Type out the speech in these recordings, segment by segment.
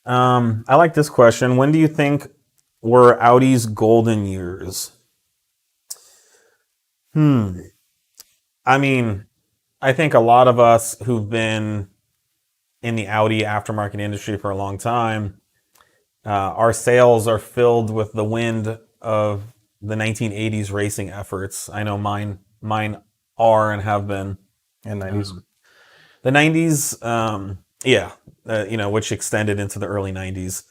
I like this question. When do you think were Audi's golden years? Hmm. I mean, I think a lot of us who've been in the Audi aftermarket industry for a long time, our sails are filled with the wind of the 1980s racing efforts. I know mine are and have been. In '90s. Um, the 90s, yeah, which extended into the early 90s.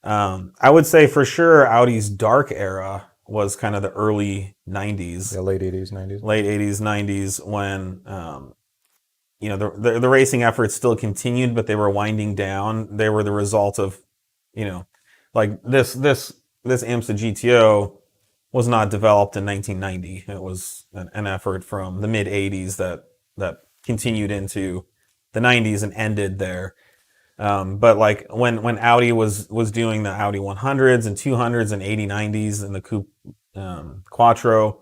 I would say for sure Audi's dark era was kind of the early 90s, Yeah, late '80s, '90s. late 80s, 90s, when the racing efforts still continued, but they were winding down. They were the result of, you know, like this IMSA GTO was not developed in 1990. It was an effort from the mid 80s that continued into the 90s and ended there. But like when Audi was doing the Audi 100s and 200s and 8090s and the Coupe Quattro,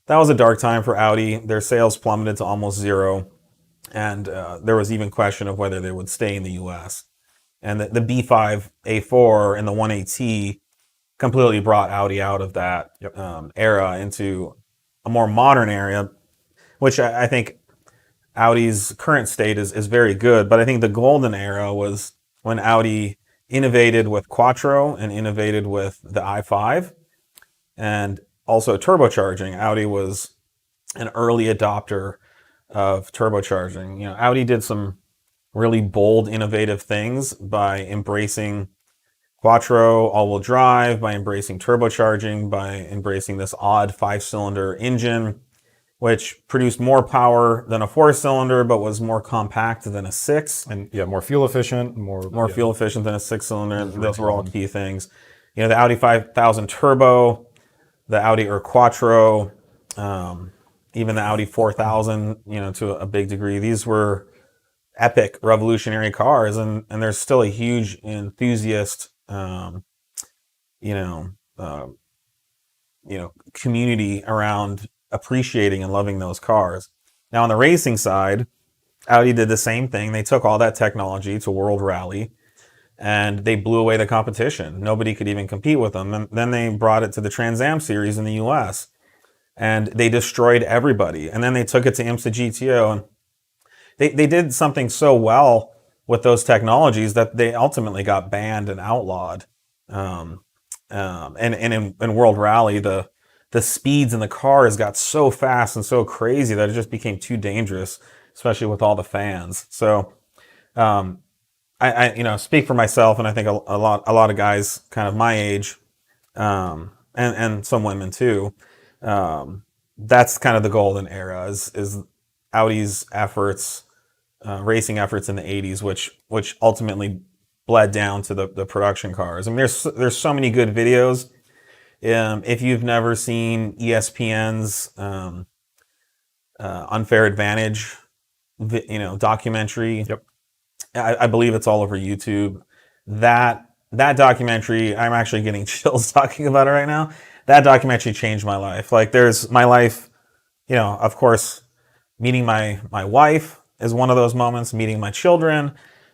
that was a dark time for Audi. Their sales plummeted to almost zero, and there was even question of whether they would stay in the U.S. And the B5 A4 and the 1AT completely brought Audi out of that era into a more modern era, which I think Audi's current state is very good. But I think the golden era was when Audi innovated with Quattro and innovated with the i5 and also turbocharging. Audi was an early adopter of turbocharging. Audi did some really bold, innovative things by embracing Quattro all-wheel drive, by embracing turbocharging, by embracing this odd five-cylinder engine, which produced more power than a four-cylinder, but was more compact than a six. And yeah, more fuel efficient, more fuel efficient than a six-cylinder. Those were all key things. The Audi 5000 Turbo, the Audi Quattro, even the Audi 4000, to a big degree. These were epic, revolutionary cars, and there's still a huge enthusiast, community around appreciating and loving those cars. Now, on the racing side, Audi did the same thing. They took all that technology to World Rally, and they blew away the competition. Nobody could even compete with them. And then they brought it to the Trans Am series in the U.S., and they destroyed everybody. And then they took it to IMSA GTO, and they did something so well with those technologies that they ultimately got banned and outlawed. And in World Rally, the speeds in the cars got so fast and so crazy that it just became too dangerous, especially with all the fans. So, I speak for myself, and I think a lot of guys kind of my age, and some women too. That's kind of the golden era is Audi's efforts, racing efforts in the 80s, which ultimately bled down to the production cars. I mean, there's so many good videos. If you've never seen ESPN's Unfair Advantage, documentary, Yep. I believe it's all over YouTube. That documentary, I'm actually getting chills talking about it right now. That documentary changed my life. Like, there's my life, of course, meeting my wife is one of those moments, meeting my children,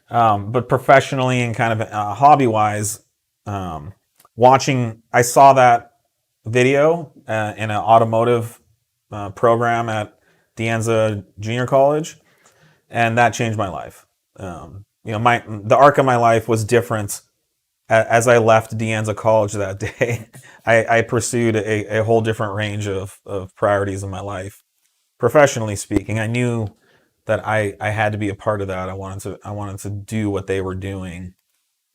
but professionally and kind of hobby-wise, I saw that video in an automotive program at De Anza Junior College, and that changed my life. The arc of my life was different as I left De Anza College that day. I pursued a whole different range of priorities in my life. Professionally speaking, I knew that I had to be a part of that. I wanted to do what they were doing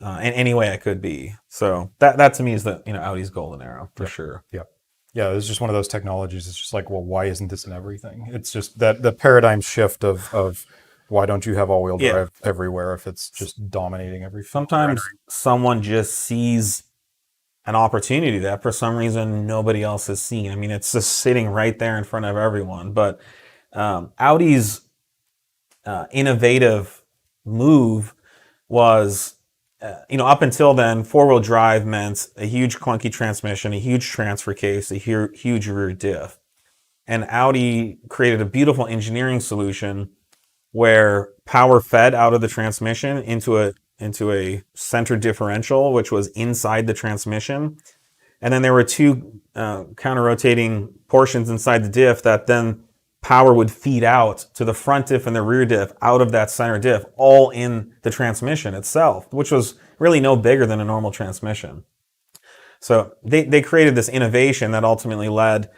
in any way I could be. So that to me is the Audi's golden era for sure. Yeah. Yeah, it's just one of those technologies. It's just like, well, why isn't this in everything? It's just that the paradigm shift of why don't you have all-wheel drive everywhere if it's just dominating everything? Sometimes someone just sees an opportunity that for some reason nobody else has seen. I mean, it's just sitting right there in front of everyone. But Audi's innovative move was, up until then, four-wheel drive meant a huge clunky transmission, a huge transfer case, a huge rear diff. And Audi created a beautiful engineering solution where power fed out of the transmission into a into a center differential, which was inside the transmission. And then there were two counter-rotating portions inside the diff that then power would feed out to the front diff and the rear diff out of that center diff, all in the transmission itself, which was really no bigger than a normal transmission. So they created this innovation that ultimately led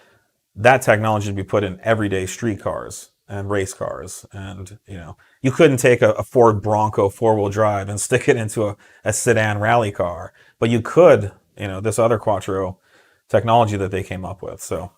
that technology to be put in everyday street cars and race cars. And, you couldn't take a Ford Bronco four-wheel drive and stick it into a sedan rally car, but you could, this other Quattro technology that they came up with. So